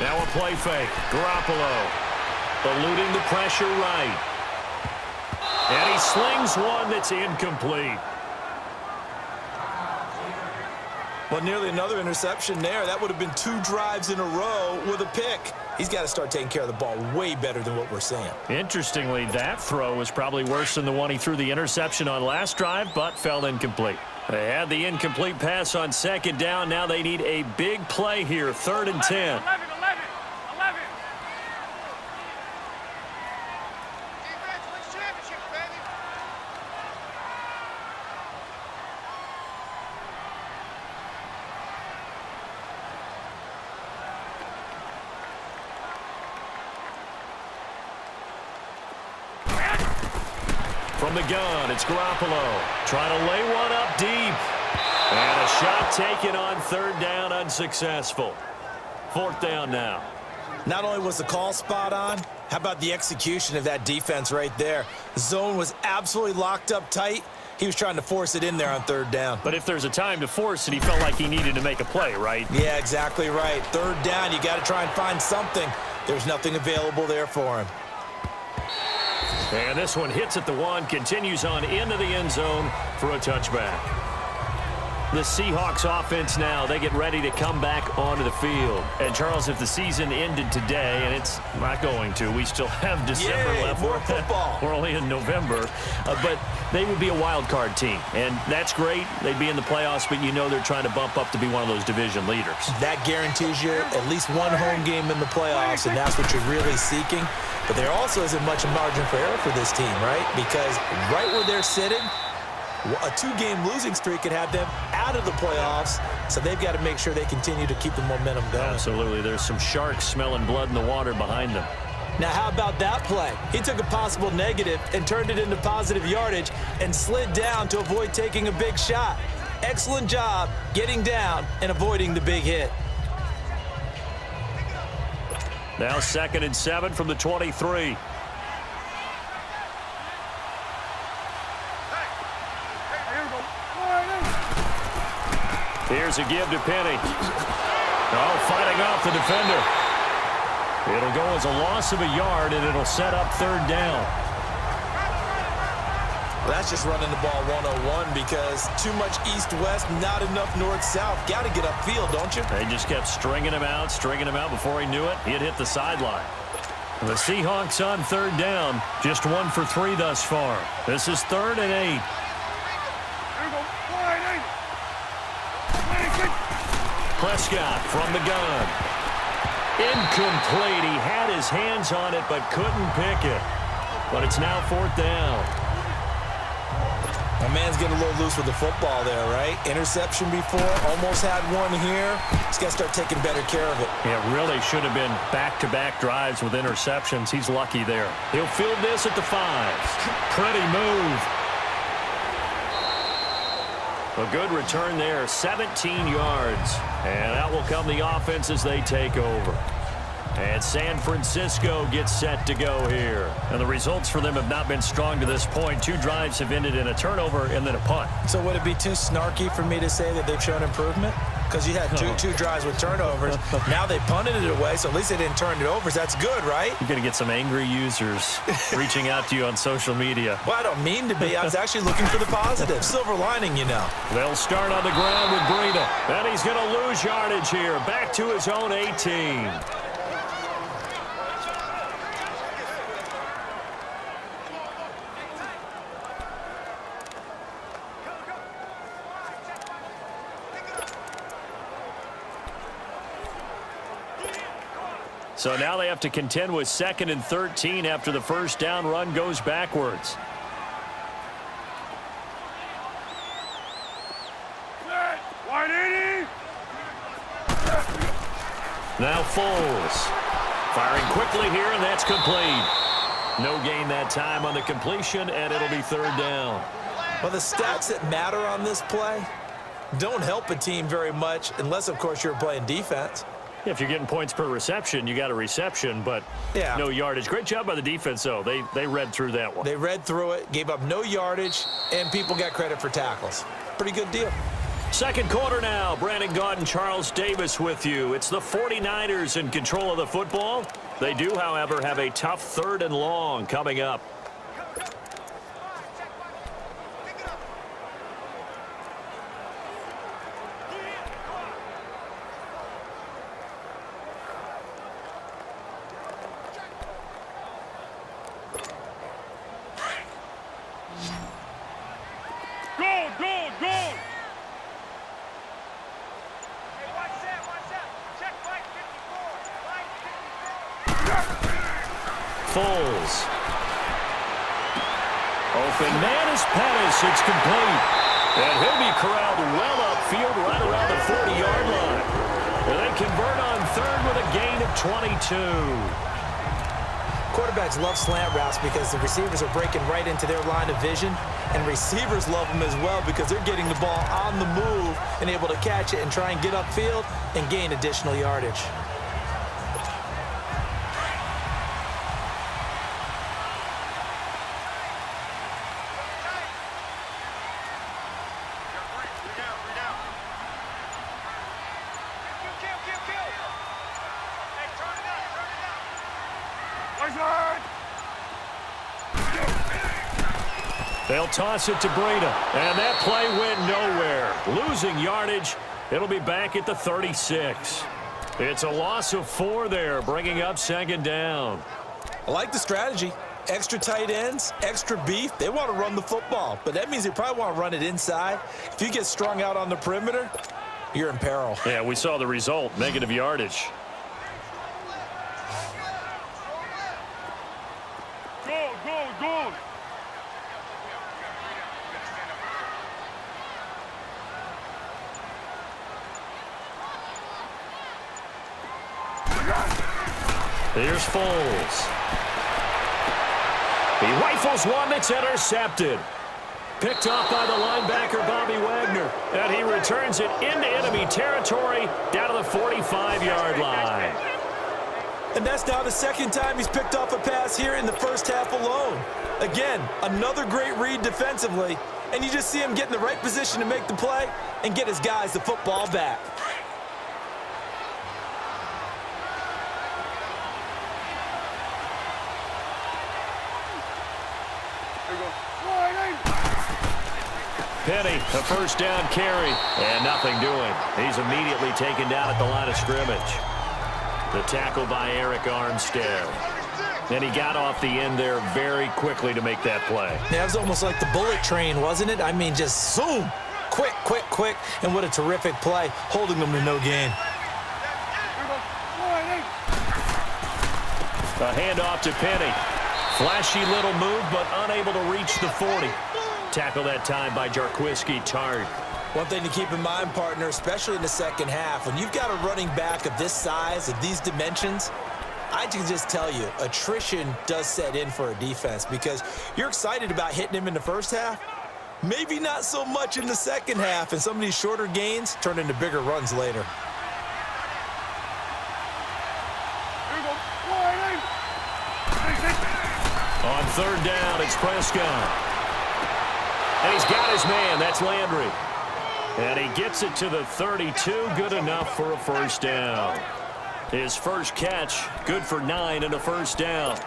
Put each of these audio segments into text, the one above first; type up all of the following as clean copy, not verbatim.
Now a play fake. Garoppolo eluding the pressure right. And he slings one that's incomplete. Well, nearly another interception there. That would have been 2 drives in a row with a pick. He's got to start taking care of the ball way better than what we're seeing. Interestingly, that throw was probably worse than the one he threw the interception on last drive, but fell incomplete. They had the incomplete pass on second down. Now they need a big play here, 3rd and 10. 11. From the gun, it's Garoppolo. Trying to lay one up deep. And a shot taken on 3rd down, unsuccessful. 4th down now. Not only was the call spot on, how about the execution of that defense right there? The zone was absolutely locked up tight. He was trying to force it in there on 3rd down. But if there's a time to force it, he felt like he needed to make a play, right? Yeah, exactly right. 3rd down, you got to try and find something. There's nothing available there for him. And this one hits at the 1, continues on into the end zone for a touchback. The Seahawks offense now, they get ready to come back onto the field. And, Charles, if the season ended today, and it's not going to, we still have December left. More football. We're only in November. But they would be a wild card team. And that's great. They'd be in the playoffs, but you know they're trying to bump up to be one of those division leaders. That guarantees you at least one home game in the playoffs, and that's what you're really seeking. But there also isn't much margin for error for this team, right? Because right where they're sitting, a 2-game losing streak could have them out of the playoffs, so they've got to make sure they continue to keep the momentum going. Absolutely. There's some sharks smelling blood in the water behind them. Now, how about that play? He took a possible negative and turned it into positive yardage and slid down to avoid taking a big shot. Excellent job getting down and avoiding the big hit. Now 2nd and 7 from the 23. Here's a give to Penny. Oh, fighting off the defender. It'll go as a loss of a yard, and it'll set up 3rd down. Well, that's just running the ball 101 because too much east-west, not enough north-south. Got to get upfield, don't you? They just kept stringing him out. Before he knew it, he'd hit the sideline. The Seahawks on 3rd down, just 1 for 3 thus far. This is 3rd and 8. Prescott from the gun. Incomplete. He had his hands on it but couldn't pick it. But it's now 4th down. My man's getting a little loose with the football there, right? Interception before, almost had one here. He's got to start taking better care of it. It really should have been back-to-back drives with interceptions. He's lucky there. He'll field this at the 5. Pretty move. A good return there, 17 yards. And out will come the offense as they take over. And San Francisco gets set to go here. And the results for them have not been strong to this point. 2 drives have ended in a turnover and then a punt. So would it be too snarky for me to say that they've shown improvement? Because you had two drives with turnovers. Now they punted it away, so at least they didn't turn it over. So that's good, right? You're going to get some angry users reaching out to you on social media. Well, I don't mean to be. I was actually looking for the positive. Silver lining, you know. They'll start on the ground with Breida. And he's going to lose yardage here. Back to his own 18. So now they have to contend with 2nd and 13 after the first down run goes backwards. Now Foles. Firing quickly here, and that's complete. No gain that time on the completion, and it'll be 3rd down. Well, the stats that matter on this play don't help a team very much unless, of course, you're playing defense. If you're getting points per reception, you got a reception, but no yardage. Great job by the defense, though. They read through that one. They read through it, gave up no yardage, and people got credit for tackles. Pretty good deal. Second quarter now. Brandon Gaudin and Charles Davis with you. It's the 49ers in control of the football. They do, however, have a tough 3rd and long coming up. Foles. Open man is Pettis. It's complete. And he'll be corralled well upfield right around the 40-yard line. And they convert on 3rd with a gain of 22. Quarterbacks love slant routes because the receivers are breaking right into their line of vision. And receivers love them as well because they're getting the ball on the move and able to catch it and try and get upfield and gain additional yardage. They'll toss it to Breda, and that play went nowhere. Losing yardage. It'll be back at the 36. It's a loss of 4 there, bringing up 2nd down. I like the strategy. Extra tight ends, extra beef. They want to run the football, but that means they probably want to run it inside. If you get strung out on the perimeter, you're in peril. Yeah, we saw the result, negative yardage. Go. Here's Foles. He rifles one that's intercepted. Picked off by the linebacker, Bobby Wagner. And he returns it into enemy territory down to the 45-yard line. And that's now the 2nd time he's picked off a pass here in the first half alone. Again, another great read defensively. And you just see him get in the right position to make the play and get his guys the football back. Penny, a 1st down carry, and nothing doing. He's immediately taken down at the line of scrimmage. The tackle by Eric Armstead. And he got off the end there very quickly to make that play. Yeah, it was almost like the bullet train, wasn't it? I mean, just zoom. Quick. And what a terrific play, holding them to no gain. A handoff to Penny. Flashy little move, but unable to reach the 40. Tackle that time by Jarquiski Tart. One thing to keep in mind, partner, especially in the second half, when you've got a running back of this size, of these dimensions, I can just tell you, attrition does set in for a defense because you're excited about hitting him in the first half, maybe not so much in the second half, and some of these shorter gains turn into bigger runs later. On 3rd down, it's Prescott. And he's got his man. That's Landry. And he gets it to the 32. Good enough for a 1st down. His first catch, good for 9 and a 1st down.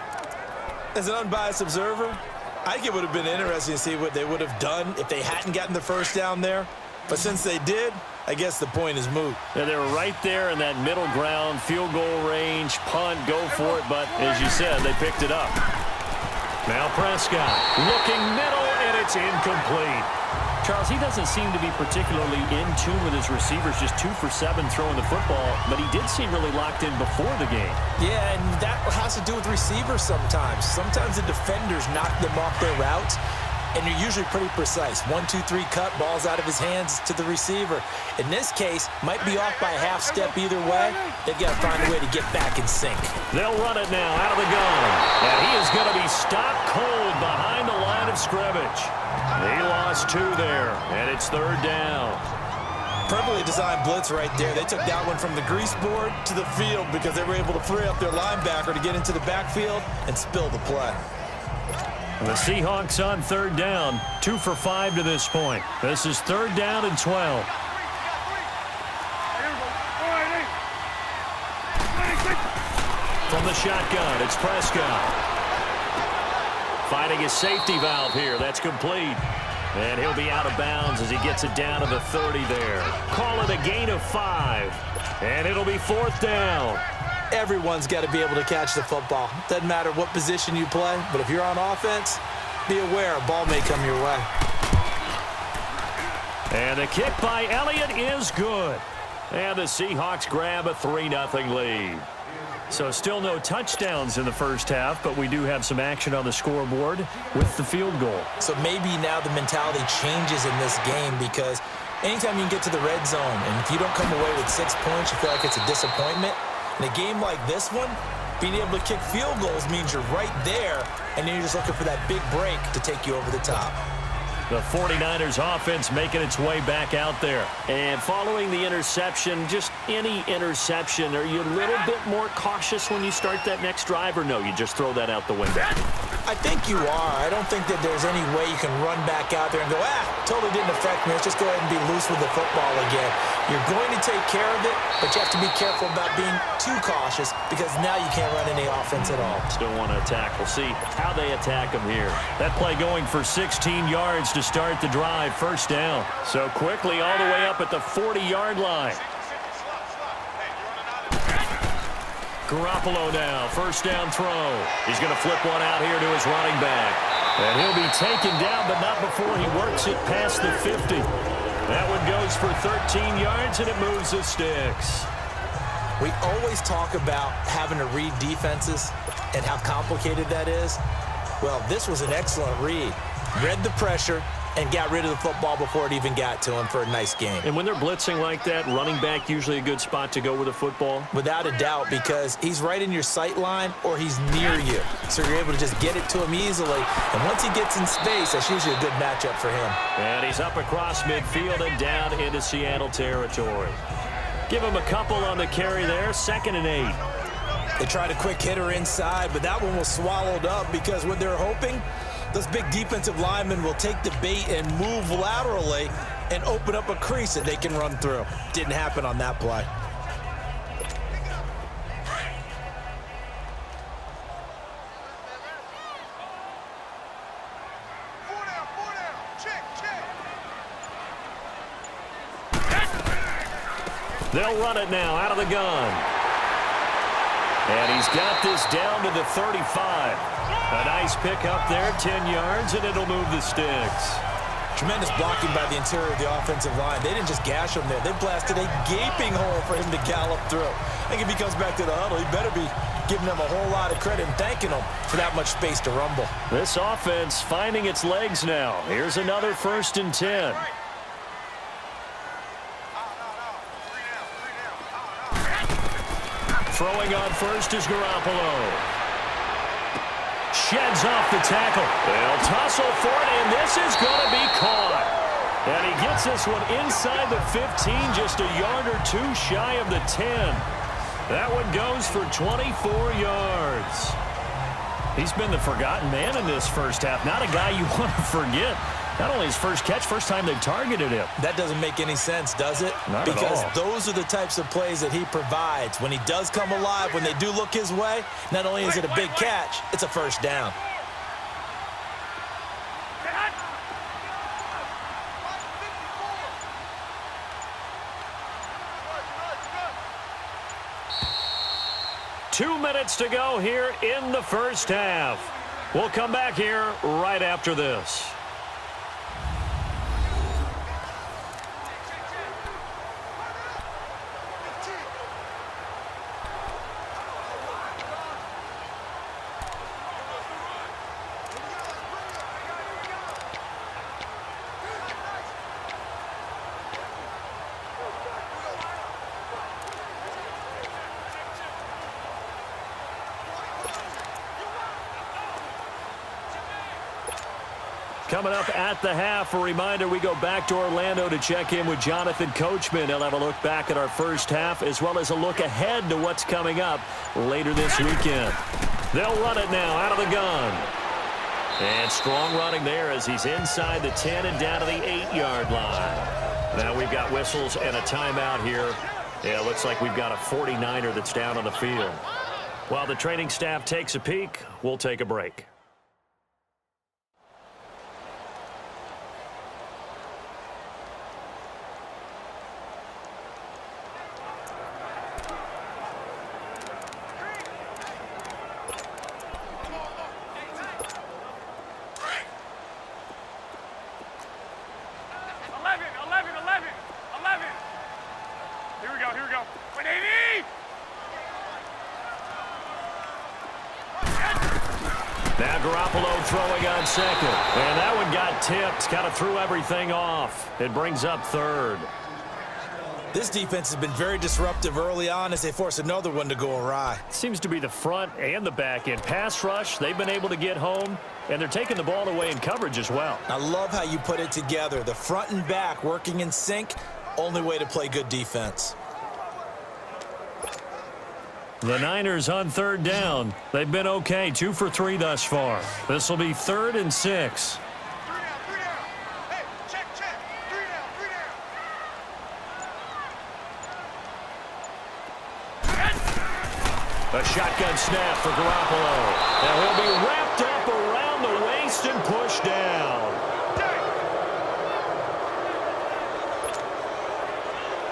As an unbiased observer, I think it would have been interesting to see what they would have done if they hadn't gotten the 1st down there. But since they did, I guess the point is moot. Yeah, they were right there in that middle ground, field goal range, punt, go for it. But as you said, they picked it up. Now Prescott looking middle, and it's incomplete. Charles, he doesn't seem to be particularly in tune with his receivers, just 2 for 7 throwing the football, but he did seem really locked in before the game. Yeah, and that has to do with receivers sometimes. Sometimes the defenders knock them off their routes, and they're usually pretty precise. 1, 2, 3 cut, balls out of his hands to the receiver. In this case, might be off by a half step either way. They've got to find a way to get back in sync. They'll run it now out of the gun. And he is going to be stopped cold behind the line of scrimmage. He lost 2 there, and it's 3rd down. Perfectly designed blitz right there. They took that one from the grease board to the field because they were able to free up their linebacker to get into the backfield and spill the play. The Seahawks on 3rd down, 2 for 5 to this point. This is 3rd down and 12. From the shotgun, it's Prescott. Finding his safety valve here. That's complete. And he'll be out of bounds as he gets it down to the 30 there. Call it a gain of 5. And it'll be 4th down. Everyone's got to be able to catch the football. Doesn't matter what position you play, but if you're on offense, be aware a ball may come your way. And the kick by Elliott is good. And the Seahawks grab a 3-0 lead. So still no touchdowns in the first half, but we do have some action on the scoreboard with the field goal. So maybe now the mentality changes in this game because anytime you can get to the red zone, and if you don't come away with 6 points, you feel like it's a disappointment. In a game like this one, being able to kick field goals means you're right there, and then you're just looking for that big break to take you over the top. The 49ers offense making its way back out there. And following the interception, just any interception, are you a little bit more cautious when you start that next drive, or no, you just throw that out the window? I think you are. I don't think that there's any way you can run back out there and go, totally didn't affect me. Let's just go ahead and be loose with the football again. You're going to take care of it, but you have to be careful about being too cautious because now you can't run any offense at all. Still want to attack. We'll see how they attack them here. That play going for 16 yards to start the drive. 1st down. So quickly all the way up at the 40-yard line. Garoppolo now, 1st down throw. He's going to flip one out here to his running back. And he'll be taken down, but not before he works it past the 50. That one goes for 13 yards, and it moves the sticks. We always talk about having to read defenses and how complicated that is. Well, this was an excellent read. Read the pressure and got rid of the football before it even got to him for a nice game. And when they're blitzing like that, running back usually a good spot to go with the football? Without a doubt, because he's right in your sight line or he's near you. So you're able to just get it to him easily. And once he gets in space, that's usually a good matchup for him. And he's up across midfield and down into Seattle territory. Give him a couple on the carry there, 2nd and 8. They tried a quick hitter inside, but that one was swallowed up because what they're hoping, those big defensive linemen will take the bait and move laterally and open up a crease that they can run through. Didn't happen on that play. They'll run it now out of the gun. And he's got this down to the 35. A nice pick up there, 10 yards, and it'll move the sticks. Tremendous blocking by the interior of the offensive line. They didn't just gash him there. They blasted a gaping hole for him to gallop through. I think if he comes back to the huddle, he better be giving them a whole lot of credit and thanking them for that much space to rumble. This offense finding its legs now. Here's another 1st and 10. Throwing on first is Garoppolo. Sheds off the tackle. They'll tussle for it, and this is going to be caught. And he gets this one inside the 15, just a yard or two shy of the 10. That one goes for 24 yards. He's been the forgotten man in this first half. Not a guy you want to forget. Not only his first catch, first time they've targeted him. That doesn't make any sense, does it? Not at all. Because those are the types of plays that he provides. When he does come alive, when they do look his way, not only is it a big catch, it's a 1st down. Two minutes to go here in the first half. We'll come back here right after this. Coming up at the half, a reminder, we go back to Orlando to check in with Jonathan Coachman. He'll have a look back at our first half as well as a look ahead to what's coming up later this weekend. They'll run it now out of the gun. And strong running there as he's inside the 10 and down to the 8-yard line. Now we've got whistles and a timeout here. Yeah, it looks like we've got a 49er that's down on the field. While the training staff takes a peek, we'll take a break. Now Garoppolo throwing on second. And that one got tipped. Kind of threw everything off. It brings up third. This defense has been very disruptive early on as they force another one to go awry. Seems to be the front and the back end. Pass rush, they've been able to get home, and they're taking the ball away in coverage as well. I love how you put it together. The front and back working in sync, only way to play good defense. The Niners on third down. They've been okay, 2 for 3 thus far. This will be 3rd and 6. A shotgun snap for Garoppolo. And he'll be wrapped up around the waist and pushed down.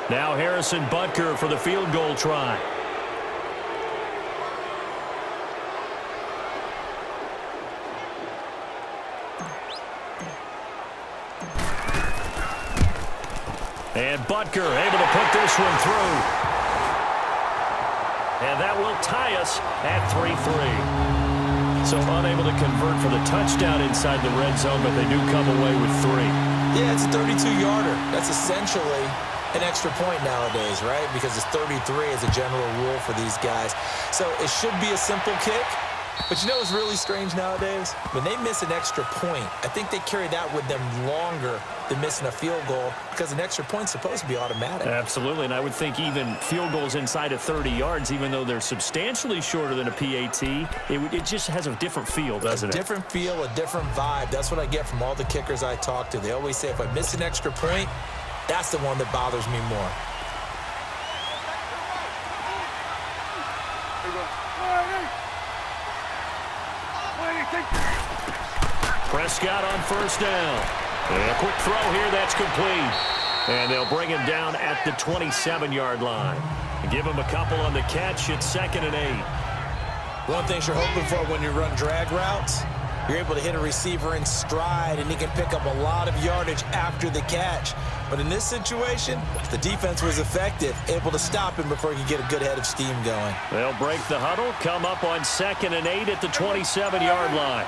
Now Harrison Butker for the field goal try. And Butker able to put this one through. And that will tie us at 3-3. So unable to convert for the touchdown inside the red zone, but they do come away with 3. Yeah, it's a 32-yarder. That's essentially an extra point nowadays, right? Because it's 33 as a general rule for these guys. So it should be a simple kick. But you know what's really strange nowadays? When they miss an extra point, I think they carry that with them longer than missing a field goal because an extra point's supposed to be automatic. Absolutely, and I would think even field goals inside of 30 yards, even though they're substantially shorter than a PAT, it just has a different feel, doesn't it? A different feel, a different vibe. That's what I get from all the kickers I talk to. They always say if I miss an extra point, that's the one that bothers me more. Prescott on first down. And a quick throw here, that's complete. And they'll bring him down at the 27-yard line. Give him a couple on the catch. It's 2nd and 8. One thing you're hoping for when you run drag routes, you're able to hit a receiver in stride, and he can pick up a lot of yardage after the catch. But in this situation, the defense was effective, able to stop him before he could get a good head of steam going. They'll break the huddle, come up on 2nd and 8 at the 27-yard line.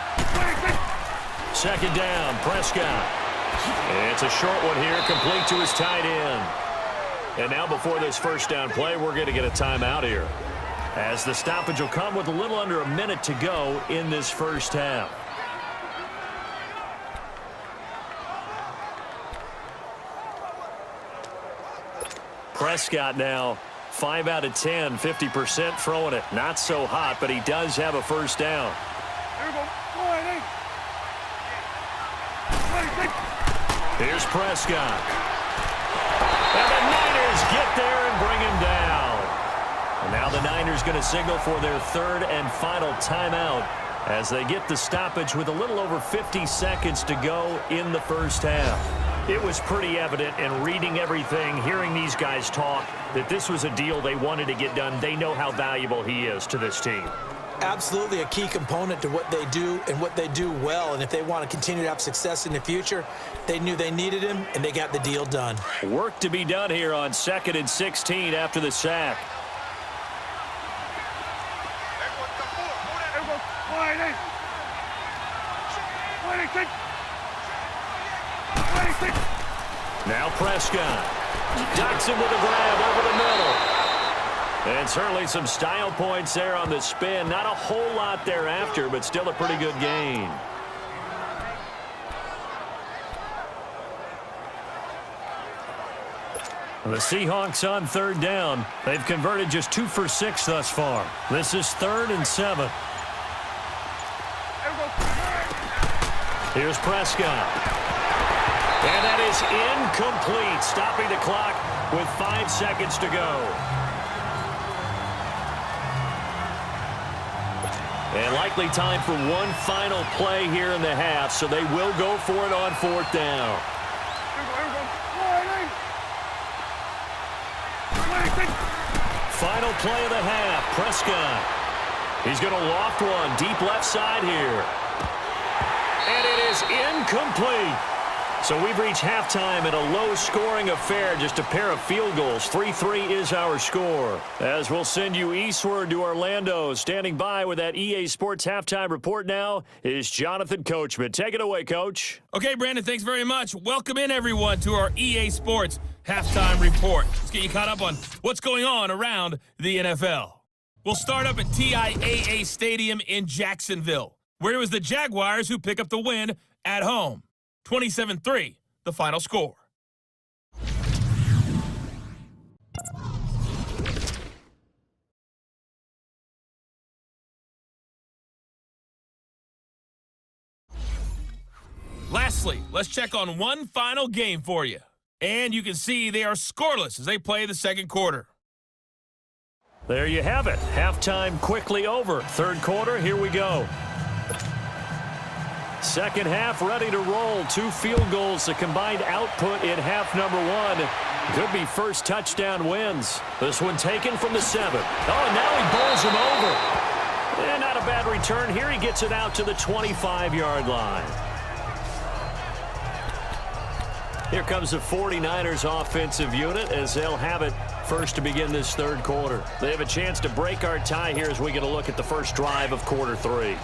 2nd down, Prescott. It's a short one here, complete to his tight end. And now before this first down play, we're going to get a timeout here, as the stoppage will come with a little under a minute to go in this first half. Prescott now 5 out of 10, 50% throwing it. Not so hot, but he does have a first down. Here's Prescott. And the Niners get there and bring him down. And now the Niners going to signal for their 3rd and final timeout as they get the stoppage with a little over 50 seconds to go in the first half. It was pretty evident in reading everything, hearing these guys talk, that this was a deal they wanted to get done. They know how valuable he is to this team. Absolutely a key component to what they do and what they do well. And if they want to continue to have success in the future, they knew they needed him, and they got the deal done. Work to be done here on 2nd and 16 after the sack. Now Prescott. Docks him with a grab over the middle. And certainly some style points there on the spin. Not a whole lot thereafter, but still a pretty good gain. The Seahawks on 3rd down. They've converted just 2 for 6 thus far. This is 3rd and 7. Here's Prescott. And that is incomplete, stopping the clock with 5 seconds to go. And likely time for one final play here in the half, so they will go for it on 4th down. Final play of the half, Prescott. He's going to loft one deep left side here. And it is incomplete. So we've reached halftime in a low-scoring affair, just a pair of field goals. 3-3 is our score. As we'll send you eastward to Orlando. Standing by with that EA Sports halftime report now is Jonathan Coachman. Take it away, Coach. Okay, Brandon, thanks very much. Welcome in, everyone, to our EA Sports halftime report. Let's get you caught up on what's going on around the NFL. We'll start up at TIAA Stadium in Jacksonville, where it was the Jaguars who pick up the win at home. 27-3, the final score. Lastly, let's check on one final game for you. And you can see they are scoreless as they play the second quarter. There you have it. Halftime quickly over. Third quarter, here we go. Second half ready to roll. 2 field goals, the combined output in half number 1. Could be first touchdown wins. This one taken from the 7. Oh, and now he bowls him over. And not a bad return here. He gets it out to the 25-yard line. Here comes the 49ers offensive unit as they'll have it first to begin this third quarter. They have a chance to break our tie here as we get a look at the first drive of quarter 3.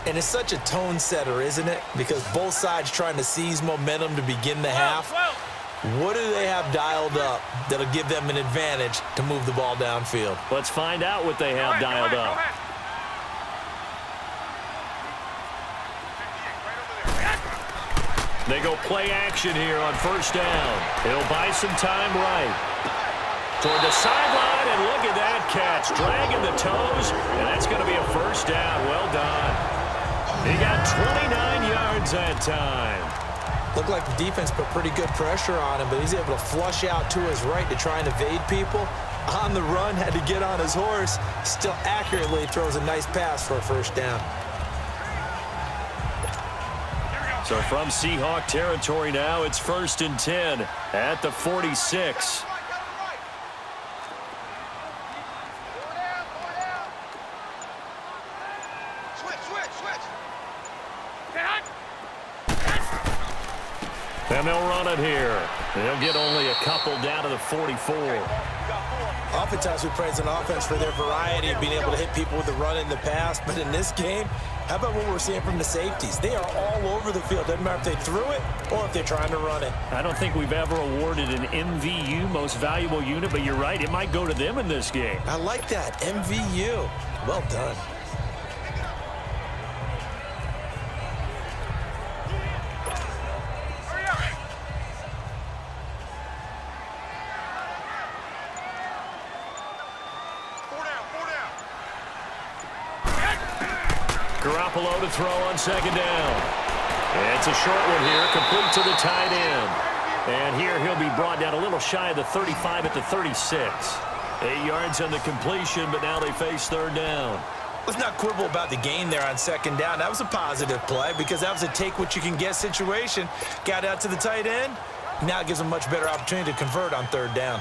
And it's such a tone setter, isn't it? Because both sides trying to seize momentum to begin the half. What do they have dialed up that'll give them an advantage to move the ball downfield? Let's find out what they have dialed up. They go play action here on first down. He'll buy some time right. Toward the sideline, and look at that catch. Dragging the toes, and that's going to be a first down. Well done. He got 29 yards that time. Looked like the defense put pretty good pressure on him, but he's able to flush out to his right to try and evade people. On the run, had to get on his horse. Still accurately throws a nice pass for a first down. So from Seahawk territory now, it's 1st and 10 at the 46. And they'll run it here. They'll get only a couple down to the 44. Oftentimes we praise an offense for their variety of being able to hit people with the run in the pass, but in this game, how about what we're seeing from the safeties? They are all over the field. Doesn't matter if they threw it or if they're trying to run it. I don't think we've ever awarded an MVU, most valuable unit, but you're right, it might go to them in this game. I like that, MVU. Well done. Garoppolo to throw on second down. It's a short one here, complete to the tight end. And here he'll be brought down a little shy of the 35 at the 36. 8 yards on the completion, but now they face third down. Let's not quibble about the gain there on second down. That was a positive play because that was a take-what-you-can-get situation. Got out to the tight end. Now it gives them a much better opportunity to convert on third down.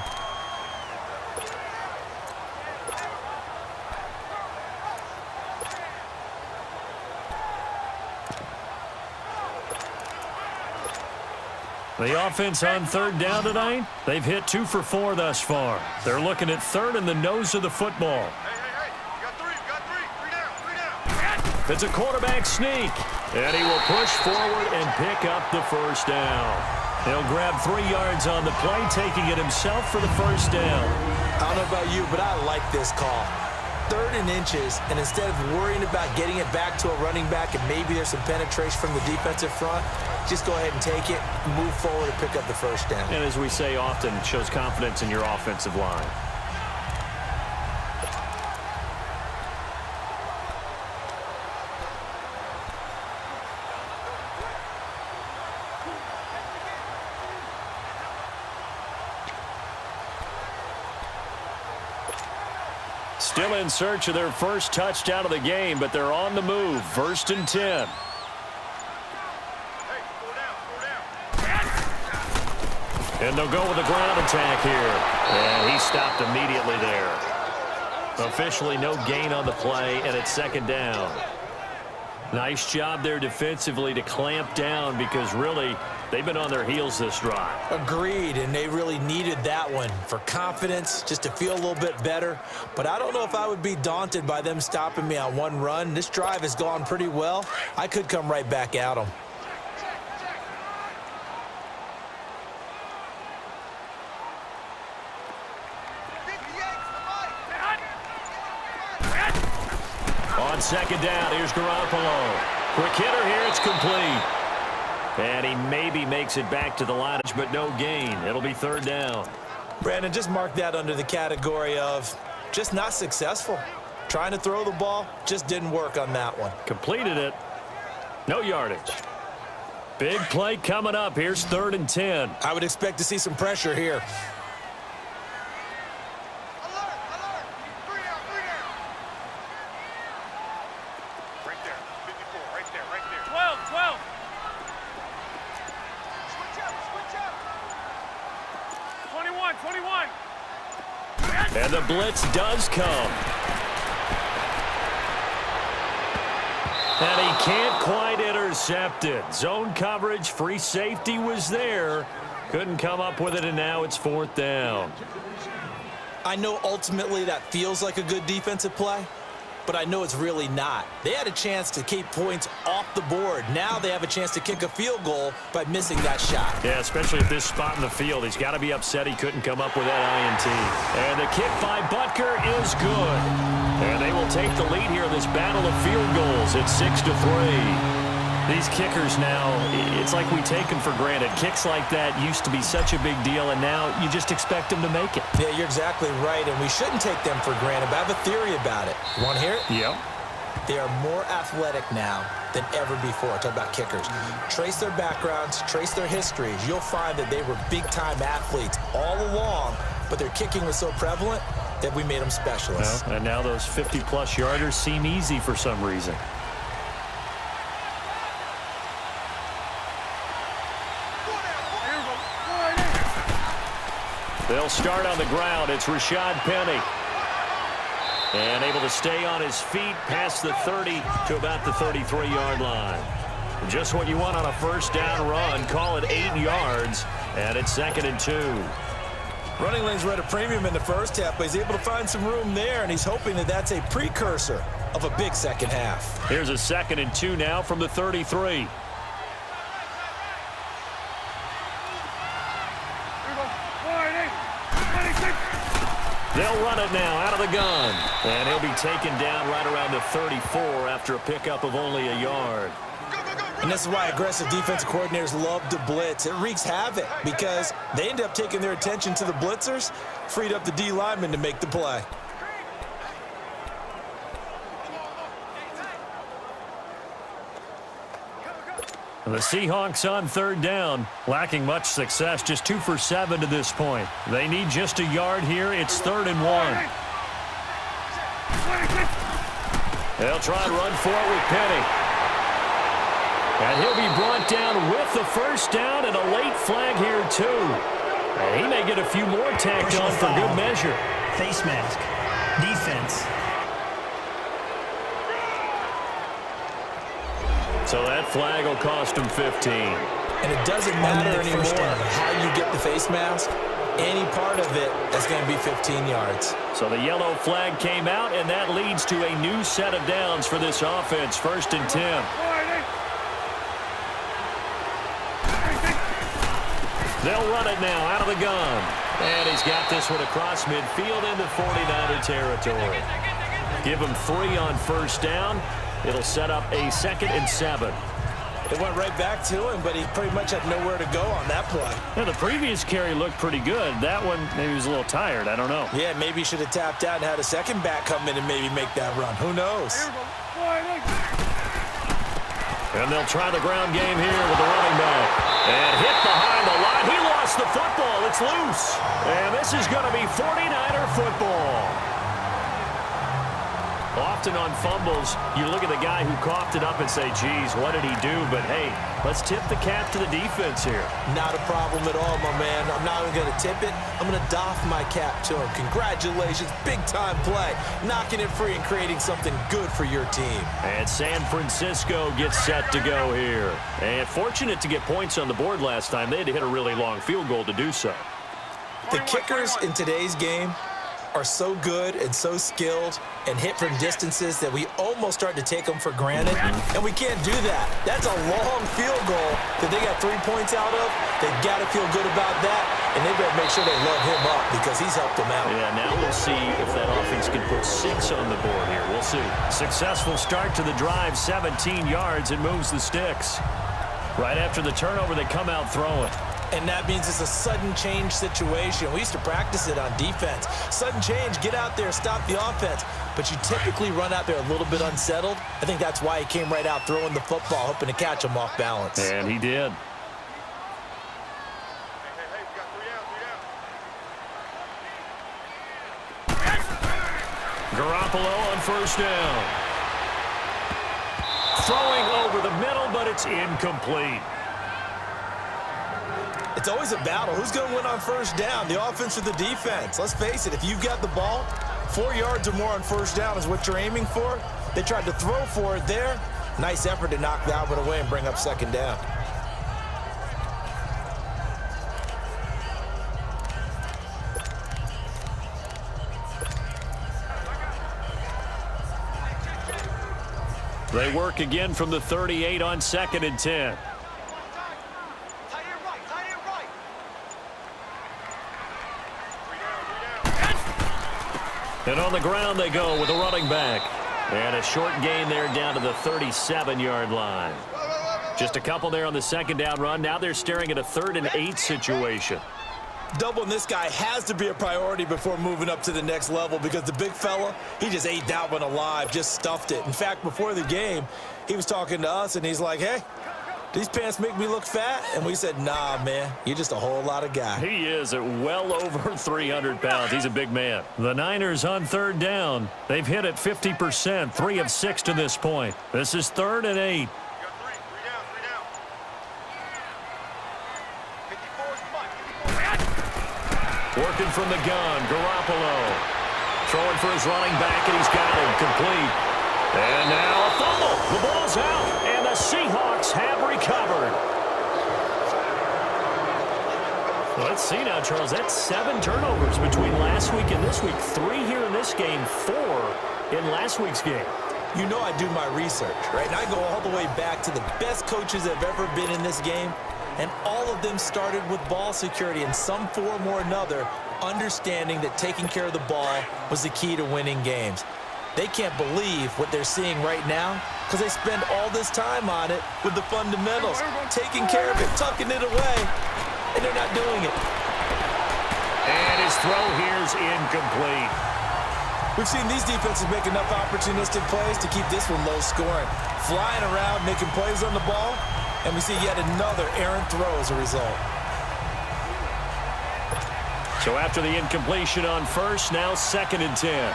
The offense on third down tonight, they've hit 2 for 4 thus far. They're looking at third in the nose of the football. Hey, you got three down. It's a quarterback sneak, and he will push forward and pick up the first down. He'll grab 3 yards on the play, taking it himself for the first down. I don't know about you, but I like this call. 3rd and inches, and instead of worrying about getting it back to a running back and maybe there's some penetration from the defensive front, just go ahead and take it, move forward, and pick up the first down. And as we say often, it shows confidence in your offensive line. Still in search of their first touchdown of the game, but they're on the move. 1st and 10. Hey, slow down. And they'll go with the ground attack here. And he stopped immediately there. Officially no gain on the play, and it's 2nd down. Nice job there defensively to clamp down because really they've been on their heels this drive. Agreed, and they really needed that one for confidence, just to feel a little bit better. But I don't know if I would be daunted by them stopping me on one run. This drive has gone pretty well. I could come right back at them. On 2nd down, here's Garoppolo. Quick hitter here, it's complete. And he maybe makes it back to the line, but no gain. It'll be 3rd down. Brandon, just mark that under the category of just not successful. Trying to throw the ball, just didn't work on that one. Completed it. No yardage. Big play coming up. Here's 3rd and 10. I would expect to see some pressure here. And the blitz does come. And he can't quite intercept it. Zone coverage, free safety was there. Couldn't come up with it, and now it's 4th down. I know ultimately that feels like a good defensive play, but I know it's really not. They had a chance to keep points off the board. Now they have a chance to kick a field goal by missing that shot. Yeah, especially at this spot in the field. He's got to be upset he couldn't come up with that INT. And the kick by Butker is good. And they will take the lead here in this battle of field goals. It's 6-3. These kickers now, it's like we take them for granted. Kicks like that used to be such a big deal, and now you just expect them to make it. Yeah, you're exactly right, and we shouldn't take them for granted, but I have a theory about it. You want to hear it? Yep. They are more athletic now than ever before. Talk about kickers. Trace their backgrounds, trace their histories. You'll find that they were big-time athletes all along, but their kicking was so prevalent that we made them specialists. Well, and now those 50-plus yarders seem easy for some reason. They'll start on the ground. It's Rashad Penny. And able to stay on his feet past the 30 to about the 33-yard line. Just what you want on a 1st down run. Call it 8 yards, and it's 2nd and 2. Running lanes were at a premium in the first half, but he's able to find some room there, and he's hoping that that's a precursor of a big second half. Here's a 2nd and 2 now from the 33. They'll run it now out of the gun. And he'll be taken down right around the 34 after a pickup of only a yard. And this is why aggressive defensive coordinators love to blitz. It wreaks havoc because they end up taking their attention to the blitzers, freed up the D lineman to make the play. The Seahawks on 3rd down, lacking much success, just 2 for 7 to this point. They need just a yard here. It's 3rd and 1. They'll try and run for it with Penny. And he'll be brought down with the 1st down and a late flag here, too. And he may get a few more tacked on for good measure. Face mask. Defense. So that flag will cost him 15. And it doesn't matter anymore how you get the face mask. Any part of it is going to be 15 yards. So the yellow flag came out, and that leads to a new set of downs for this offense. 1st and 10. They'll run it now out of the gun. And he's got this one across midfield into 49er territory. Give him 3 on 1st down. It'll set up a 2nd and 7. It went right back to him, but he pretty much had nowhere to go on that play. Now, the previous carry looked pretty good. That one, maybe he was a little tired. I don't know. Yeah, maybe he should have tapped out and had a second back come in and maybe make that run. Who knows? And they'll try the ground game here with the running back. And hit behind the line. He lost the football. It's loose. And this is going to be 49er football. Often on fumbles, you look at the guy who coughed it up and say, geez, what did he do? But, hey, let's tip the cap to the defense here. Not a problem at all, my man. I'm not even going to tip it. I'm going to doff my cap to him. Congratulations. Big-time play. Knocking it free and creating something good for your team. And San Francisco gets set to go here. And fortunate to get points on the board last time. They had to hit a really long field goal to do so. The kickers in today's game are so good and so skilled and hit from distances that we almost start to take them for granted, and we can't do that. That's a long field goal that they got 3 points out of. They've got to feel good about that, and they better make sure they love him up because he's helped them out. Yeah, now we'll see if that offense can put 6 on the board here. We'll see. Successful start to the drive, 17 yards, and moves the sticks. Right after the turnover, they come out throwing. And that means it's a sudden change situation. We used to practice it on defense. Sudden change, get out there, stop the offense. But you typically run out there a little bit unsettled. I think that's why he came right out throwing the football, hoping to catch him off balance. And he did. Hey, we got 3 down. Garoppolo on first down. Throwing over the middle, but it's incomplete. It's always a battle. Who's going to win on first down, the offense or the defense? Let's face it, if you've got the ball, 4 yards or more on first down is what you're aiming for. They tried to throw for it there. Nice effort to knock that one away and bring up second down. They work again from the 38 on 2nd and 10. And on the ground they go with a running back. And a short gain there down to the 37-yard line. Just a couple there on the second down run. Now they're staring at a 3rd and 8 situation. Doubling this guy has to be a priority before moving up to the next level because the big fella, he just ate that one alive, just stuffed it. In fact, before the game, he was talking to us, and he's like, hey, these pants make me look fat? And we said, nah, man, you're just a whole lot of guy. He is at well over 300 pounds. He's a big man. The Niners on 3rd down. They've hit it 50%, 3 of 6 to this point. This is 3rd and 8. We got 3 down. 54 is Working from the gun, Garoppolo. Throwing for his running back, and he's got him complete. And now a fumble. The ball's out, and the Seahawks have recovered. Let's see now, Charles. That's 7 turnovers between last week and this week. 3 here in this game, 4 in last week's game. You know I do my research, right? And I go all the way back to the best coaches that have ever been in this game, and all of them started with ball security in some form or another, understanding that taking care of the ball was the key to winning games. They can't believe what they're seeing right now because they spend all this time on it with the fundamentals, taking care of it, tucking it away, and they're not doing it. And his throw here's incomplete. We've seen these defenses make enough opportunistic plays to keep this one low scoring. Flying around, making plays on the ball, and we see yet another errant throw as a result. So after the incompletion on first, now 2nd and 10.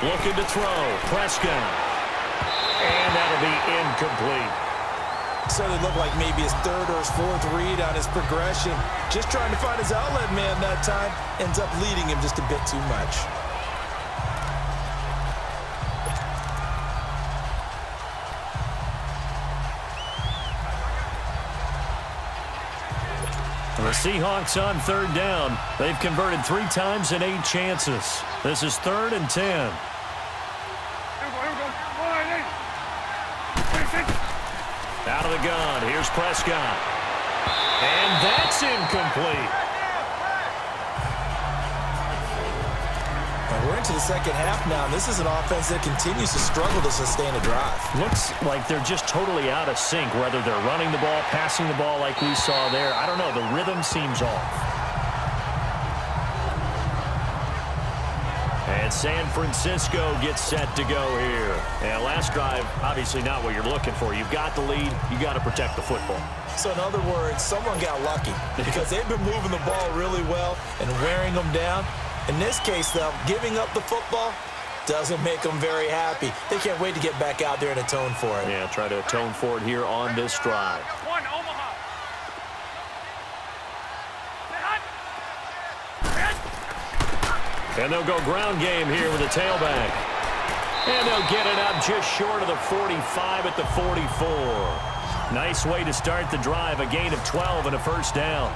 Looking to throw. Prescott. And that'll be incomplete. So it looked like maybe his 3rd or his 4th read on his progression. Just trying to find his outlet man that time. Ends up leading him just a bit too much. The Seahawks on 3rd down. They've converted 3 times in 8 chances. This is 3rd and 10. Here we go. Out of the gun. Here's Prescott. And that's incomplete. And we're into the second half now, and this is an offense that continues to struggle to sustain a drive. Looks like they're just totally out of sync, whether they're running the ball, passing the ball like we saw there. I don't know. The rhythm seems off. And San Francisco gets set to go here. And last drive, obviously not what you're looking for. You've got the lead. You got to protect the football. So in other words, someone got lucky because they've been moving the ball really well and wearing them down. In this case, though, giving up the football doesn't make them very happy. They can't wait to get back out there and atone for it. Yeah, try to atone for it here on this drive. One, Omaha. And they'll go ground game here with a tailback. And they'll get it up just short of the 45 at the 44. Nice way to start the drive, a gain of 12 and a first down.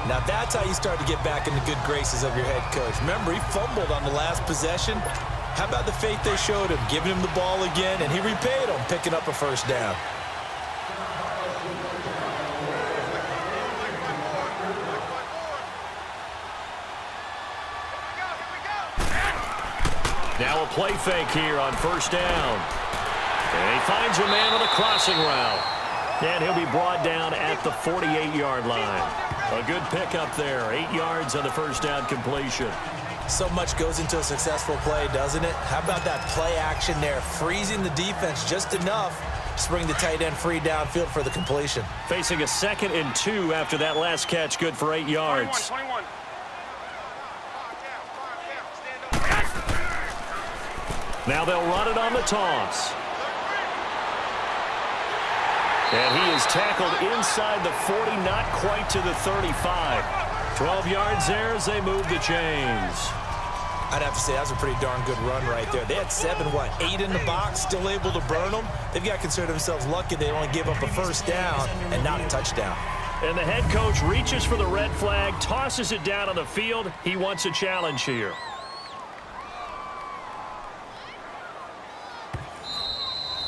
Now that's how you start to get back in the good graces of your head coach. Remember, he fumbled on the last possession. How about the faith they showed him, giving him the ball again, and he repaid them, picking up a first down. Now a play fake here on first down. And he finds a man on a crossing route. And he'll be brought down at the 48-yard line. A good pickup there. 8 yards on the first down completion. So much goes into a successful play, doesn't it? How about that play action there, freezing the defense just enough to bring the tight end free downfield for the completion. Facing a 2nd and 2 after that last catch, good for 8 yards. 21. Now they'll run it on the toss. And he is tackled inside the 40, not quite to the 35. 12 yards there as they move the chains. I'd have to say that was a pretty darn good run right there. They had 8 in the box, still able to burn them. They've got to consider themselves lucky they only gave up a first down and not a touchdown. And the head coach reaches for the red flag, tosses it down on the field. He wants a challenge here.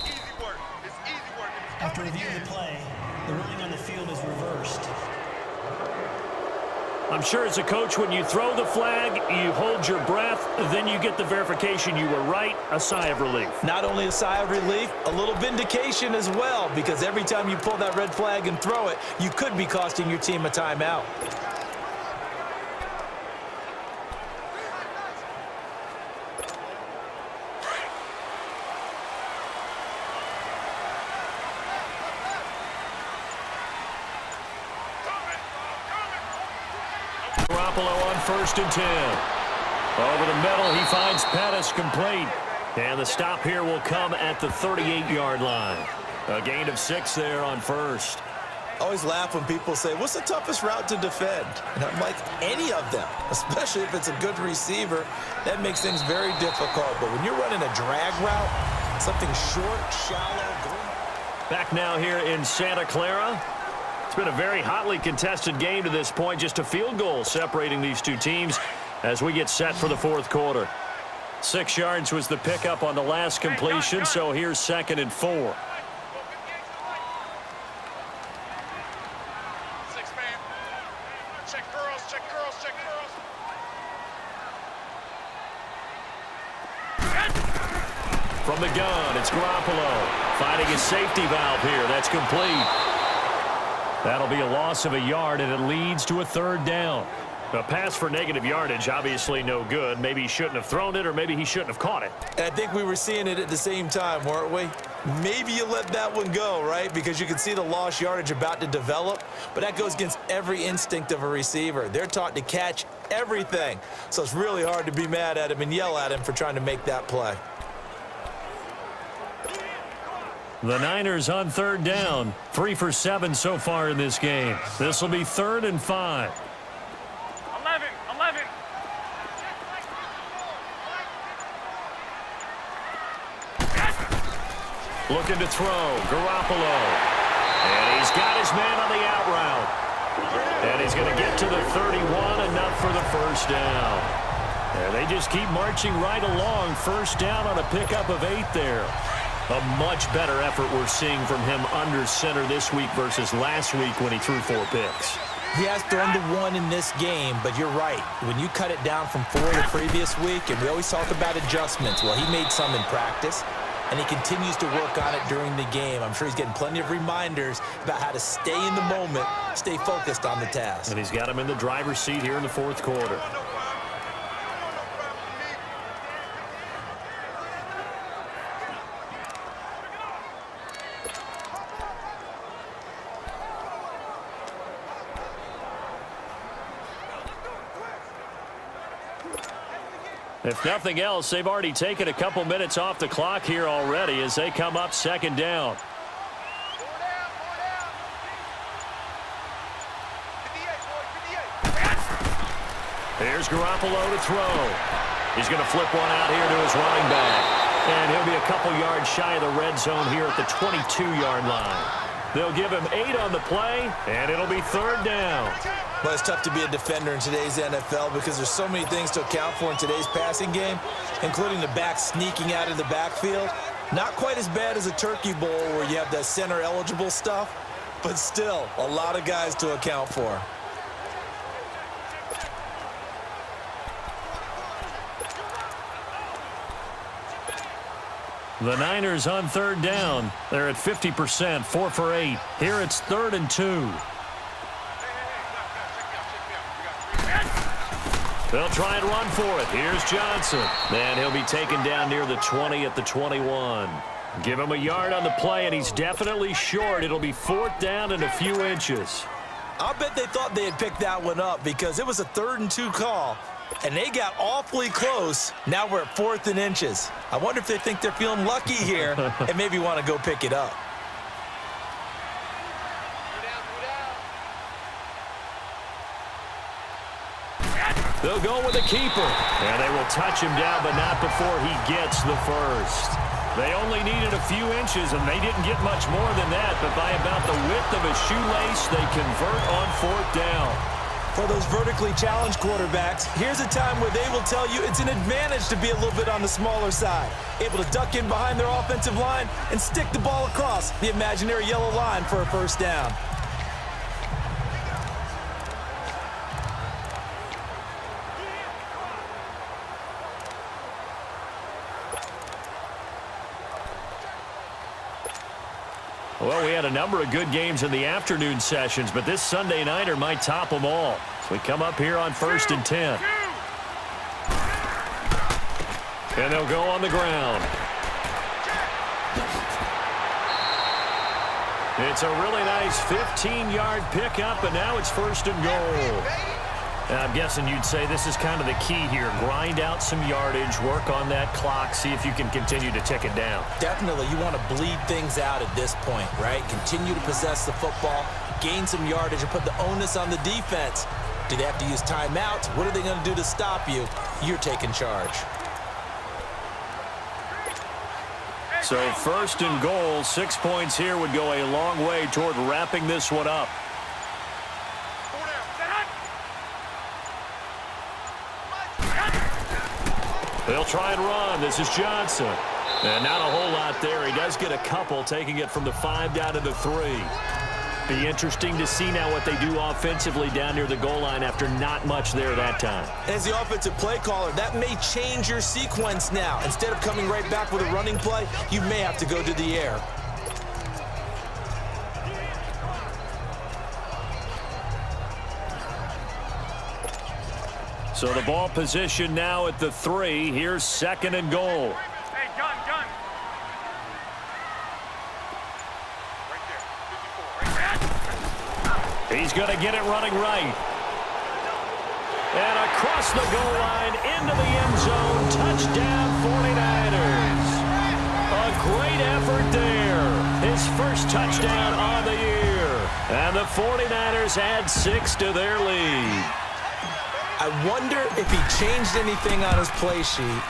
Easy work. It's easy work. It's After reviewing the play, the ruling on the field is reversed. I'm sure as a coach, when you throw the flag, you hold your breath, then you get the verification you were right, a sigh of relief. Not only a sigh of relief, a little vindication as well, because every time you pull that red flag and throw it, you could be costing your team a timeout. Garoppolo on 1st and 10. Over the middle, he finds Pettis complete. And the stop here will come at the 38-yard line. A gain of 6 there on first. Always laugh when people say, what's the toughest route to defend? And I'm like, any of them, especially if it's a good receiver. That makes things very difficult. But when you're running a drag route, something short, shallow. Back now here in Santa Clara. It's been a very hotly contested game to this point. Just a field goal separating these two teams as we get set for the fourth quarter. 6 yards was the pickup on the last completion, so here's 2nd and 4. 6 man. Check girls, check girls, check girls. From the gun, it's Garoppolo finding his safety valve here. That's complete. That'll be a loss of a yard, and it leads to a 3rd down. A pass for negative yardage, obviously no good. Maybe he shouldn't have thrown it, or maybe he shouldn't have caught it. And I think we were seeing it at the same time, weren't we? Maybe you let that one go, right? Because you can see the lost yardage about to develop, but that goes against every instinct of a receiver. They're taught to catch everything. So it's really hard to be mad at him and yell at him for trying to make that play. The Niners on 3rd down. 3 for 7 so far in this game. This will be 3rd and 5. 11. Looking to throw. Garoppolo. And he's got his man on the out route. And he's going to get to the 31, enough for the first down. And they just keep marching right along. First down on a pickup of 8 there. A much better effort we're seeing from him under center this week versus last week when he threw 4 picks. He has thrown to 1 in this game, but you're right. When you cut it down from 4 the previous week, and we always talk about adjustments, well, he made some in practice, and he continues to work on it during the game. I'm sure he's getting plenty of reminders about how to stay in the moment, stay focused on the task. And he's got him in the driver's seat here in the fourth quarter. If nothing else, they've already taken a couple minutes off the clock here already as they come up second down. Here's Garoppolo to throw. He's going to flip one out here to his running back. And he'll be a couple yards shy of the red zone here at the 22-yard line. They'll give him 8 on the play, and it'll be third down. Well, it's tough to be a defender in today's NFL because there's so many things to account for in today's passing game, including the back sneaking out of the backfield. Not quite as bad as a turkey bowl where you have that center-eligible stuff, but still a lot of guys to account for. The Niners on third down. They're at 50%, 4 for 8. Here it's 3rd and 2. They'll try and run for it. Here's Johnson. And he'll be taken down near the 20 at the 21. Give him a yard on the play, and he's definitely short. It'll be 4th down and a few inches. I'll bet they thought they had picked that one up because it was a 3rd and 2 call. And they got awfully close. Now we're at 4th and inches. I wonder if they think they're feeling lucky here and maybe want to go pick it up. They'll go with a keeper. And they will touch him down, but not before he gets the first. They only needed a few inches, and they didn't get much more than that. But by about the width of a shoelace, they convert on 4th down. For those vertically challenged quarterbacks, here's a time where they will tell you it's an advantage to be a little bit on the smaller side. Able to duck in behind their offensive line and stick the ball across the imaginary yellow line for a first down. Well, we had a number of good games in the afternoon sessions, but this Sunday nighter might top them all. So we come up here on 1st and 10. And they'll go on the ground. It's a really nice 15-yard pickup, and now it's 1st and goal. I'm guessing you'd say this is kind of the key here. Grind out some yardage, work on that clock, see if you can continue to tick it down. Definitely. You want to bleed things out at this point, right? Continue to possess the football, gain some yardage, and put the onus on the defense. Do they have to use timeouts? What are they going to do to stop you? You're taking charge. So 1st and goal, 6 points here would go a long way toward wrapping this one up. They'll try and run. This is Johnson. And not a whole lot there. He does get a couple, taking it from the 5 down to the 3. Be interesting to see now what they do offensively down near the goal line after not much there that time. As the offensive play caller, that may change your sequence now. Instead of coming right back with a running play, you may have to go to the air. So the ball position now at the 3. Here's 2nd and goal. Hey, gun. Right there. 54. He's going to get it running right. And across the goal line into the end zone. Touchdown 49ers. A great effort there. His first touchdown on the year. And the 49ers add 6 to their lead. I wonder if he changed anything on his play sheet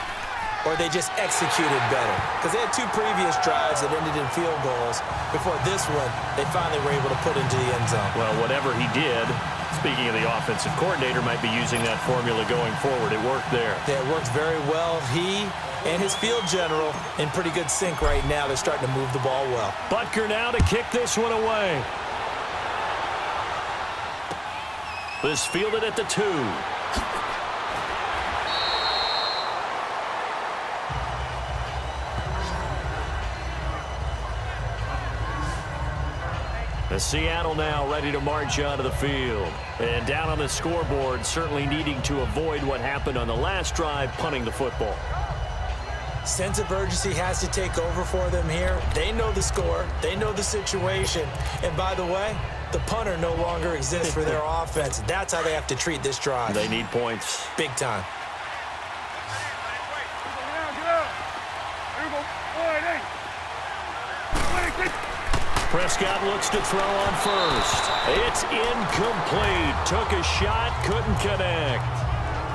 or they just executed better. Because they had 2 previous drives that ended in field goals. Before this one, they finally were able to put into the end zone. Well, whatever he did, speaking of the offensive coordinator, might be using that formula going forward. It worked there. Yeah, it worked very well. He and his field general in pretty good sync right now. They're starting to move the ball well. Butker now to kick this one away. This fielded at the 2. The Seattle now ready to march onto the field. And down on the scoreboard, certainly needing to avoid what happened on the last drive, punting the football. Sense of urgency has to take over for them here. They know the score. They know the situation. And by the way, the punter no longer exists for their offense. That's how they have to treat this drive. They need points. Big time. Prescott looks to throw on first. It's incomplete. Took a shot, couldn't connect.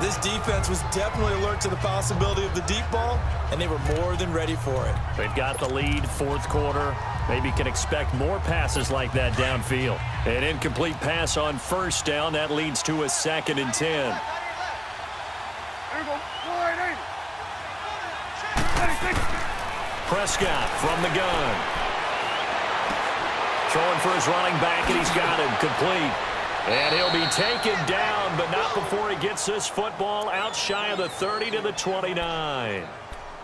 This defense was definitely alert to the possibility of the deep ball, and they were more than ready for it. They've got the lead, fourth quarter. Maybe can expect more passes like that downfield. An incomplete pass on first down. That leads to a 2nd and 10. Prescott from the gun. Throwing for his running back, and he's got him complete. And he'll be taken down, but not before he gets this football out shy of the 30 to the 29.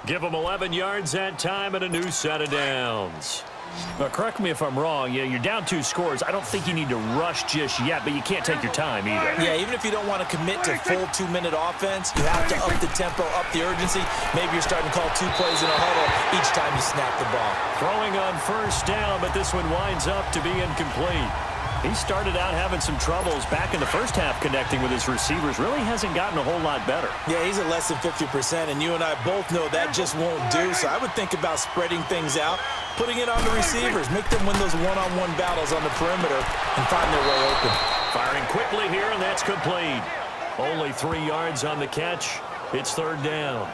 Give him 11 yards that time and a new set of downs. Now, correct me if I'm wrong. You're down 2 scores. I don't think you need to rush just yet, but you can't take your time either. Yeah, even if you don't want to commit to full 2-minute offense, you have to up the tempo, up the urgency. Maybe you're starting to call 2 plays in a huddle each time you snap the ball. Throwing on first down, but this one winds up to be incomplete. He started out having some troubles back in the first half connecting with his receivers. Really hasn't gotten a whole lot better. Yeah, he's at less than 50%, and you and I both know that just won't do. So I would think about spreading things out, putting it on the receivers, make them win those one-on-one battles on the perimeter and find their way open. Firing quickly here, and that's complete. Only 3 yards on the catch. It's 3rd down.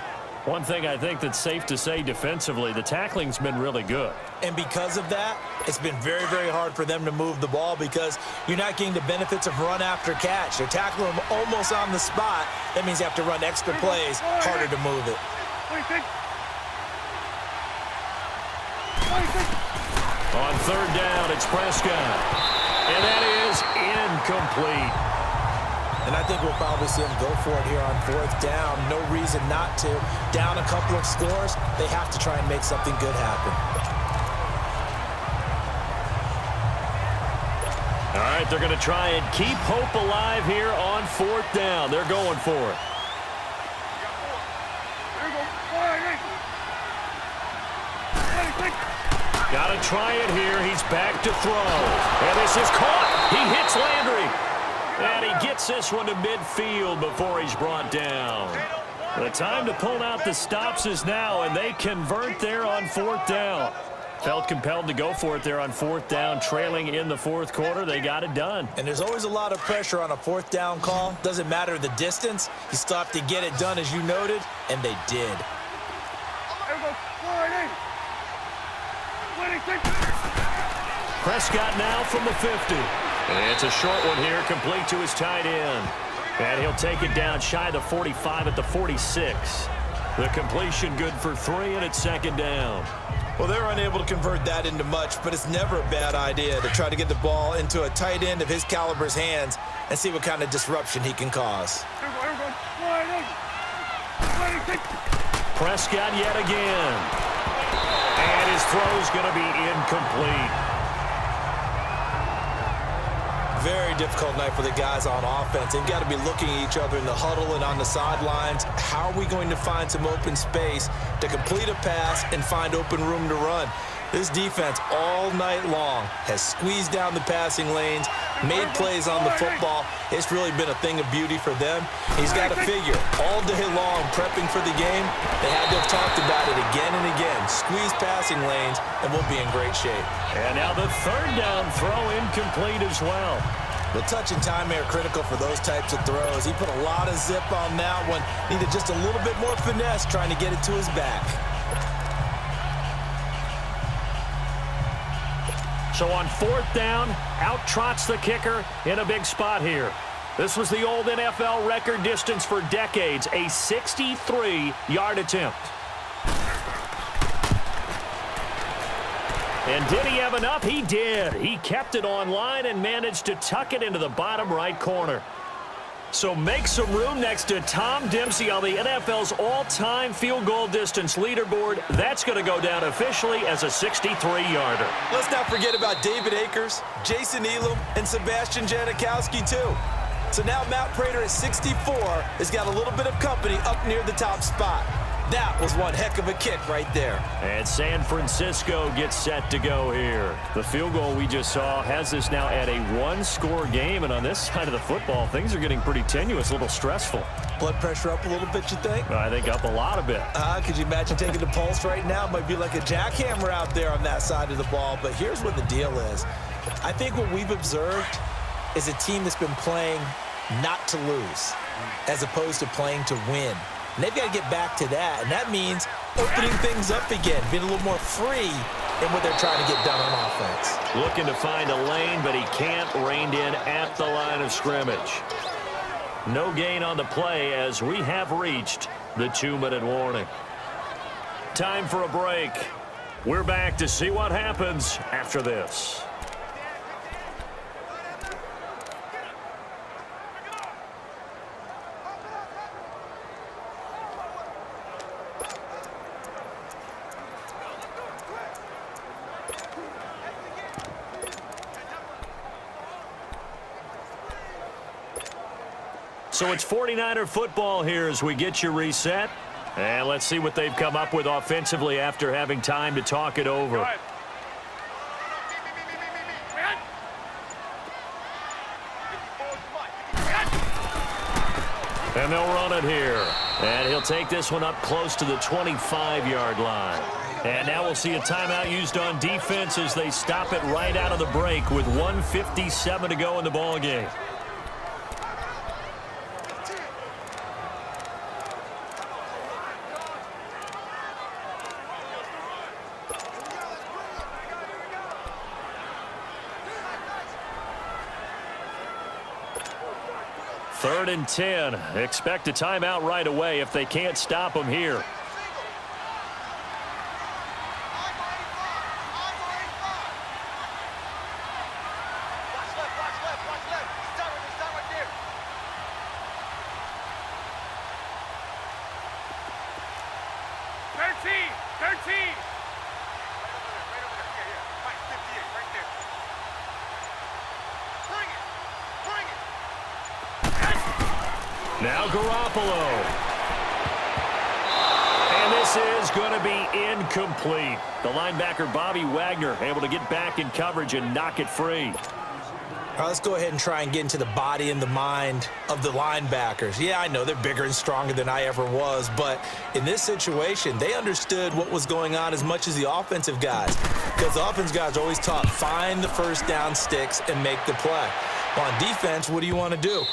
One thing I think that's safe to say defensively, the tackling's been really good. And because of that, it's been very, very hard for them to move the ball because you're not getting the benefits of run after catch. They're tackling them almost on the spot. That means you have to run extra plays, harder to move it. On 3rd down, it's Prescott. And that is incomplete. And I think we'll probably see him go for it here on 4th down. No reason not to. Down a couple of scores, they have to try and make something good happen. All right, they're going to try and keep hope alive here on 4th down. They're going for it. Got to try it here. He's back to throw. And this is caught. He hits Landry. And he gets this one to midfield before he's brought down. The time to pull out the stops is now, and they convert there on 4th down. Felt compelled to go for it there on 4th down, trailing in the 4th quarter. They got it done. And there's always a lot of pressure on a 4th down call. Doesn't matter the distance. You still have to get it done, as you noted, and they did. Prescott now from the 50. And it's a short one here, complete to his tight end. And he'll take it down shy of the 45 at the 46. The completion good for 3, and it's 2nd down. Well, they're unable to convert that into much, but it's never a bad idea to try to get the ball into a tight end of his caliber's hands and see what kind of disruption he can cause. Prescott yet again. And his throw's going to be incomplete. Very difficult night for the guys on offense. They've got to be looking at each other in the huddle and on the sidelines. How are we going to find some open space to complete a pass and find open room to run? This defense all night long has squeezed down the passing lanes, made plays on the football. It's really been a thing of beauty for them. He's got to figure all day long prepping for the game. They had to have talked about it again and again. Squeeze passing lanes, and we'll be in great shape. And now the 3rd down throw incomplete as well. The touch and time are critical for those types of throws. He put a lot of zip on that one. Needed just a little bit more finesse trying to get it to his back. So on 4th down, out trots the kicker in a big spot here. This was the old NFL record distance for decades, a 63-yard attempt. And did he have enough? He did. He kept it on line and managed to tuck it into the bottom right corner. So make some room next to Tom Dempsey on the NFL's all-time field goal distance leaderboard. That's going to go down officially as a 63-yarder. Let's not forget about David Akers, Jason Elam, and Sebastian Janikowski, too. So now Matt Prater at 64 has got a little bit of company up near the top spot. That was one heck of a kick right there. And San Francisco gets set to go here. The field goal we just saw has this now at a one-score game, and on this side of the football, things are getting pretty tenuous, a little stressful. Blood pressure up a little bit, you think? I think up a lot of it. Could you imagine taking the pulse right now? Might be like a jackhammer out there on that side of the ball. But here's what the deal is. I think what we've observed is a team that's been playing not to lose as opposed to playing to win. And they've got to get back to that. And that means opening things up again, being a little more free in what they're trying to get done on offense. Looking to find a lane, but he can't. Reined in at the line of scrimmage. No gain on the play as we have reached the 2-minute warning. Time for a break. We're back to see what happens after this. So it's 49er football here as we get you reset. And let's see what they've come up with offensively after having time to talk it over. And they'll run it here. And he'll take this one up close to the 25-yard line. And now we'll see a timeout used on defense as they stop it right out of the break with 1:57 to go in the ballgame. Third and 10. Expect a timeout right away if they can't stop them here. Now Garoppolo. And this is going to be incomplete. The linebacker, Bobby Wagner, able to get back in coverage and knock it free. All right, let's go ahead and try and get into the body and the mind of the linebackers. Yeah, I know they're bigger and stronger than I ever was, but in this situation, they understood what was going on as much as the offensive guys, because the offensive guys are always taught, find the first down sticks and make the play. On defense, what do you want to do?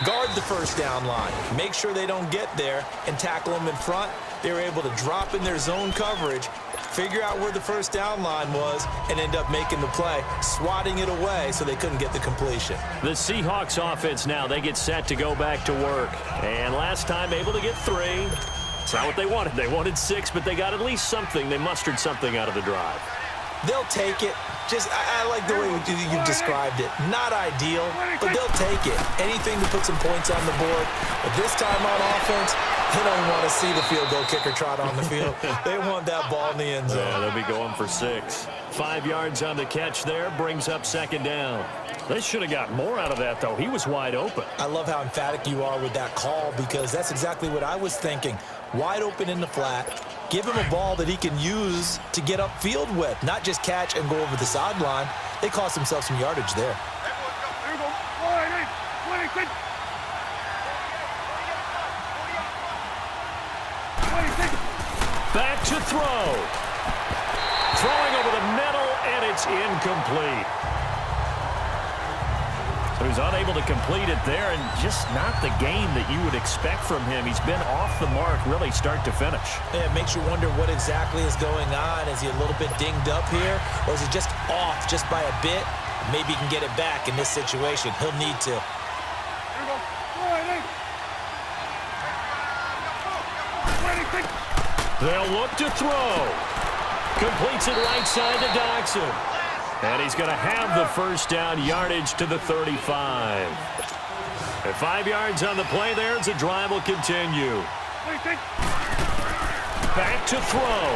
Guard the first down line. Make sure they don't get there and tackle them in front. They were able to drop in their zone coverage, figure out where the first down line was, and end up making the play, swatting it away so they couldn't get the completion. The Seahawks offense now, they get set to go back to work. And last time able to get 3. It's not what they wanted. They wanted 6, but they got at least something. They mustered something out of the drive. They'll take it. I like the way you described it. Not ideal, but they'll take it. Anything to put some points on the board. But this time on offense, they don't want to see the field goal kicker trot on the field. They want that ball in the end zone. Yeah, they'll be going for 6. 5 yards on the catch there, brings up second down. They should have got more out of that, though. He was wide open. I love how emphatic you are with that call, because that's exactly what I was thinking. Wide open in the flat. Give him a ball that he can use to get upfield with, not just catch and go over the sideline. They cost themselves some yardage there. Back to throw. Throwing over the middle, and it's incomplete. So he's unable to complete it there, and just not the game that you would expect from him. He's been off the mark really start to finish. Yeah, it makes you wonder what exactly is going on. Is he a little bit dinged up here, or is he just off just by a bit? Maybe he can get it back in this situation. He'll need to. They'll look to throw. Completes it right side to Dodson. And he's going to have the first down, yardage to the 35. At 5 yards on the play there, the drive will continue. Back to throw.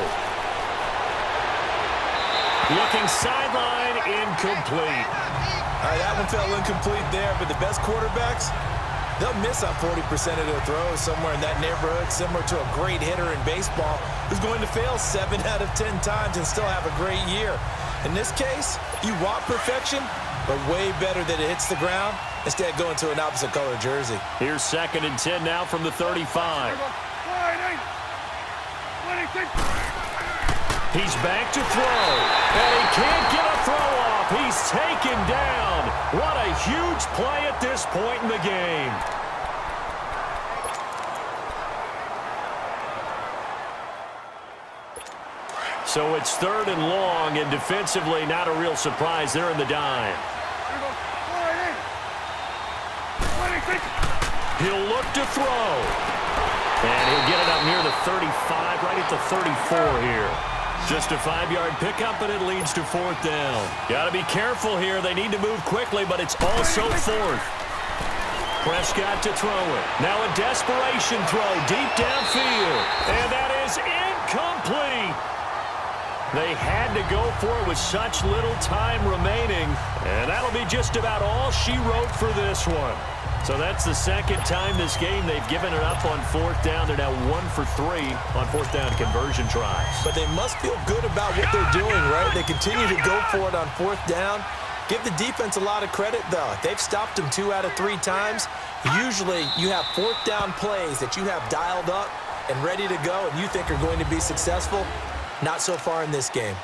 Looking sideline, incomplete. All right, that one fell incomplete there, but the best quarterbacks, They'll miss on 40% of their throws, somewhere in that neighborhood, similar to a great hitter in baseball who's going to fail 7 out of 10 times and still have a great year. In this case, you want perfection, but way better that it hits the ground instead of going to an opposite color jersey. Here's 2nd and 10 now from the 35. He's back to throw, and he can't get a throw off. He's taken down. What a huge play at this point in the game. So it's 3rd and long, and defensively not a real surprise. They're in the dime. He'll look to throw. And he'll get it up near the 35, right at the 34 here. Just a 5-yard pickup, and it leads to 4th down. Got to be careful here. They need to move quickly, but it's also 4th. Prescott to throw it. Now a desperation throw deep downfield. And that is incomplete. They had to go for it with such little time remaining. And that'll be just about all she wrote for this one. So that's the 2nd time this game they've given it up on 4th down. They're now 1 for 3 on 4th down conversion tries. But they must feel good about what they're doing, right? They continue to go for it on 4th down. Give the defense a lot of credit, though. They've stopped them 2 out of 3 times. Usually you have 4th down plays that you have dialed up and ready to go and you think are going to be successful. Not so far in this game.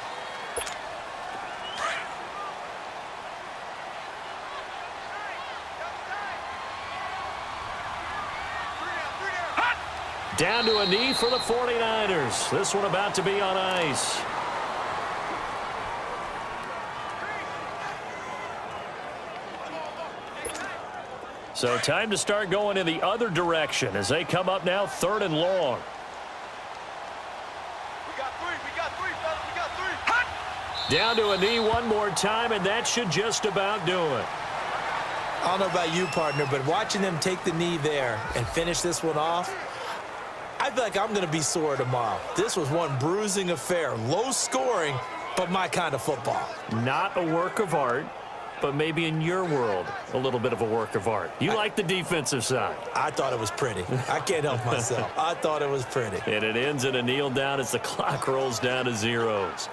Down to a knee for the 49ers. This one about to be on ice. So time to start going in the other direction as they come up now 3rd and long. Down to a knee one more time, and that should just about do it. I don't know about you, partner, but watching them take the knee there and finish this one off, I feel like I'm going to be sore tomorrow. This was one bruising affair. Low scoring, but my kind of football. Not a work of art, but maybe in your world, a little bit of a work of art. You like the defensive side. I thought it was pretty. I can't help myself. I thought it was pretty. And it ends in a kneel down as the clock rolls down to zeros.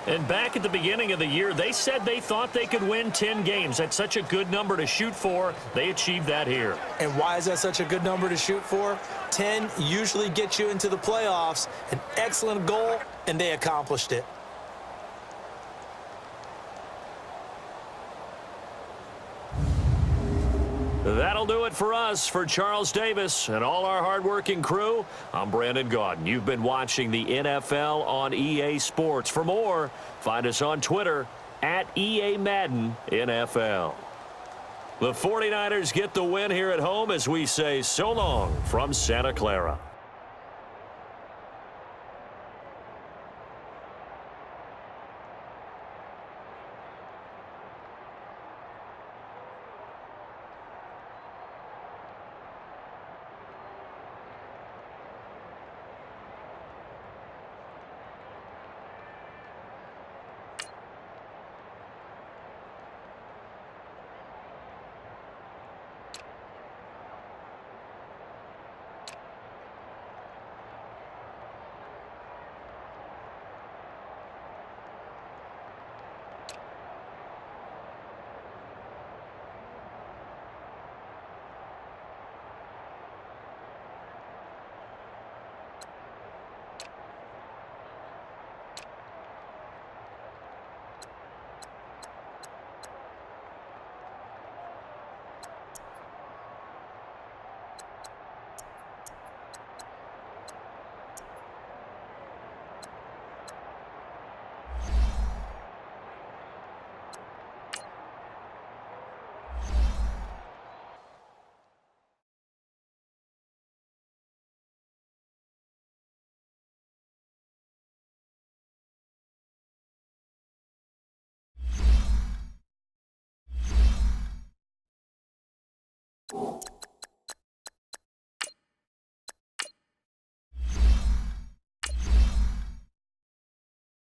And back at the beginning of the year, they said they thought they could win 10 games. That's such a good number to shoot for. They achieved that here. And why is that such a good number to shoot for? 10 usually gets you into the playoffs. An excellent goal, and they accomplished it. That'll do it for us. For Charles Davis and all our hardworking crew, I'm Brandon Gaudin. You've been watching the NFL on EA Sports. For more, find us on Twitter at EA Madden NFL. The 49ers get the win here at home as we say so long from Santa Clara.